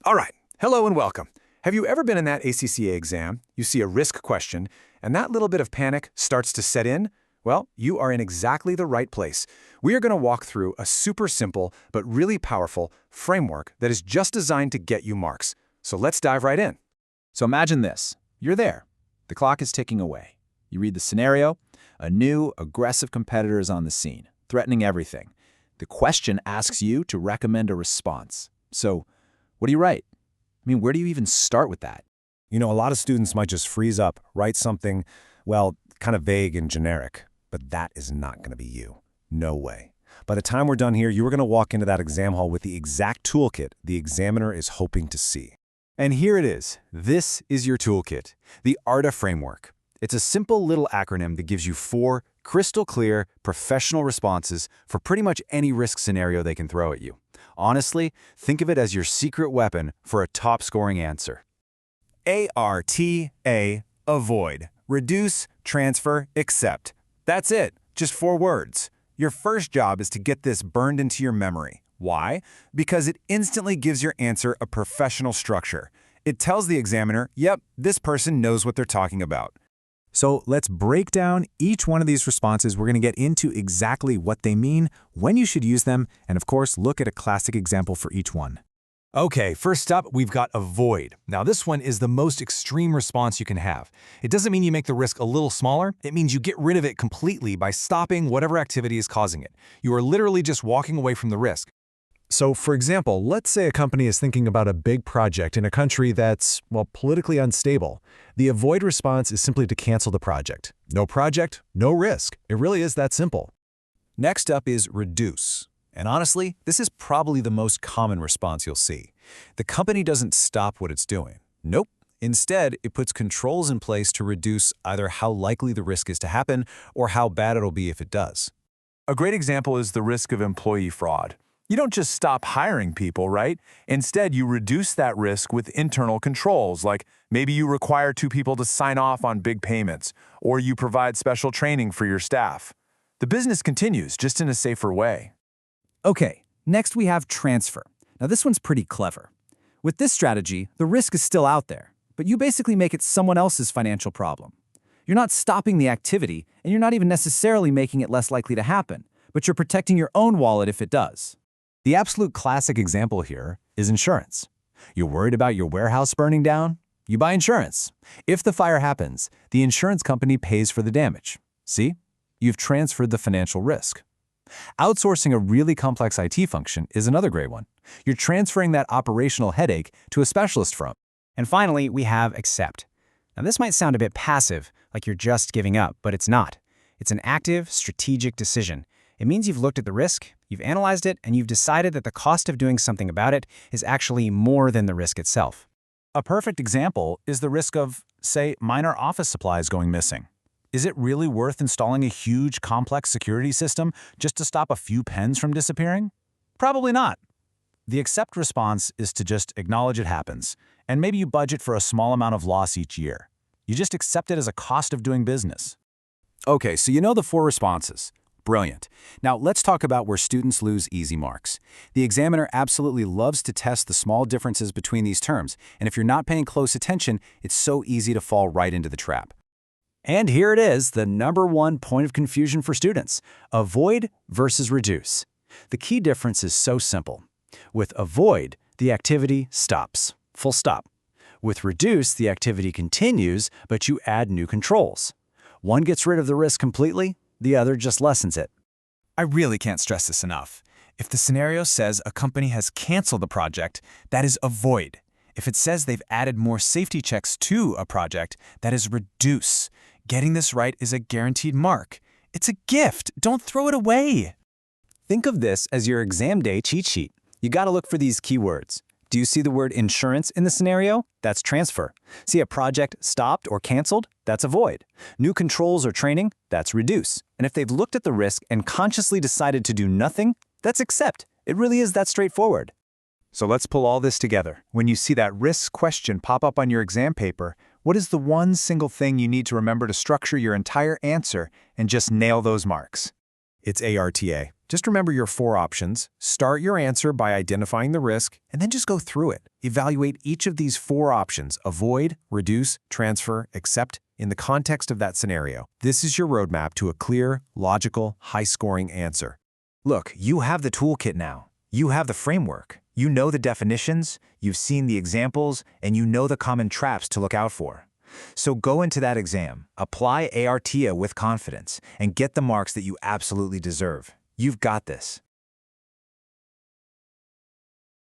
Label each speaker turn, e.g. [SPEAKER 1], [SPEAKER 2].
[SPEAKER 1] All right, hello and welcome. Have you ever been in that ACCA exam? You see a risk question, and that little bit of panic starts to set in? Well, you are in exactly the right place. We are going to walk through a super simple but really powerful framework that is just designed to get you marks. So let's dive right in.
[SPEAKER 2] So imagine this. You're there. The clock is ticking away. You read the scenario. A new, aggressive competitor is on the scene, threatening everything. The question asks you to recommend a response. So, what do you write? I mean, where do you even start with that?
[SPEAKER 3] You know, a lot of students might just freeze up, write something, well, kind of vague and generic. But that is not going to be you. No way. By the time we're done here, you are going to walk into that exam hall with the exact toolkit the examiner is hoping to see.
[SPEAKER 1] And here it is. This is your toolkit, the ARTA framework. It's a simple little acronym that gives you 4 crystal clear, professional responses for pretty much any risk scenario they can throw at you. Honestly, think of it as your secret weapon for a top-scoring answer. ARTA, avoid, reduce, transfer, accept. That's it, just 4 words. Your first job is to get this burned into your memory. Why? Because it instantly gives your answer a professional structure. It tells the examiner, yep, this person knows what they're talking about.
[SPEAKER 3] So let's break down each one of these responses. We're going to get into exactly what they mean, when you should use them, and of course, look at a classic example for each one.
[SPEAKER 1] Okay, first up, we've got avoid. Now this one is the most extreme response you can have. It doesn't mean you make the risk a little smaller. It means you get rid of it completely by stopping whatever activity is causing it. You are literally just walking away from the risk.
[SPEAKER 3] So, for example, let's say a company is thinking about a big project in a country that's, well, politically unstable. The avoid response is simply to cancel the project. No project, no risk. It really is that simple.
[SPEAKER 1] Next up is reduce. And honestly, this is probably the most common response you'll see. The company doesn't stop what it's doing. Nope. Instead, it puts controls in place to reduce either how likely the risk is to happen or how bad it'll be if it does. A great example is the risk of employee fraud. You don't just stop hiring people, right? Instead, you reduce that risk with internal controls, like maybe you require 2 people to sign off on big payments, or you provide special training for your staff. The business continues, just in a safer way.
[SPEAKER 2] Okay, next we have transfer. Now this one's pretty clever. With this strategy, the risk is still out there, but you basically make it someone else's financial problem. You're not stopping the activity, and you're not even necessarily making it less likely to happen, but you're protecting your own wallet if it does.
[SPEAKER 3] The absolute classic example here is insurance. You're worried about your warehouse burning down? You buy insurance. If the fire happens, the insurance company pays for the damage. See? You've transferred the financial risk. Outsourcing a really complex IT function is another great one. You're transferring that operational headache to a specialist firm.
[SPEAKER 4] And finally, we have accept. Now this might sound a bit passive, like you're just giving up, but it's not. It's an active, strategic decision. It means you've looked at the risk, you've analyzed it, and you've decided that the cost of doing something about it is actually more than the risk itself.
[SPEAKER 3] A perfect example is the risk of, say, minor office supplies going missing. Is it really worth installing a huge, complex security system just to stop a few pens from disappearing? Probably not. The accept response is to just acknowledge it happens, and maybe you budget for a small amount of loss each year. You just accept it as a cost of doing business.
[SPEAKER 1] Okay, so you know the 4 responses. Brilliant. Now let's talk about where students lose easy marks. The examiner absolutely loves to test the small differences between these terms, and if you're not paying close attention, it's so easy to fall right into the trap.
[SPEAKER 2] And here it is, the #1 point of confusion for students: avoid versus reduce. The key difference is so simple. With avoid, the activity stops, full stop. With reduce, the activity continues, but you add new controls. One gets rid of the risk completely, the other just lessens it.
[SPEAKER 5] I really can't stress this enough. If the scenario says a company has canceled the project, that is avoid. If it says they've added more safety checks to a project, that is reduce. Getting this right is a guaranteed mark. It's a gift. Don't throw it away.
[SPEAKER 2] Think of this as your exam day cheat sheet. You gotta look for these keywords. Do you see the word insurance in the scenario? That's transfer. See a project stopped or canceled? That's avoid. New controls or training? That's reduce. And if they've looked at the risk and consciously decided to do nothing, that's accept. It really is that straightforward.
[SPEAKER 1] So let's pull all this together. When you see that risk question pop up on your exam paper, what is the one single thing you need to remember to structure your entire answer and just nail those marks? It's ARTA. Just remember your 4 options, start your answer by identifying the risk, and then just go through it. Evaluate each of these 4 options, avoid, reduce, transfer, accept, in the context of that scenario. This is your roadmap to a clear, logical, high-scoring answer.
[SPEAKER 5] Look, you have the toolkit now. You have the framework. You know the definitions, you've seen the examples, and you know the common traps to look out for. So go into that exam, apply ARTA with confidence, and get the marks that you absolutely deserve. You've got this.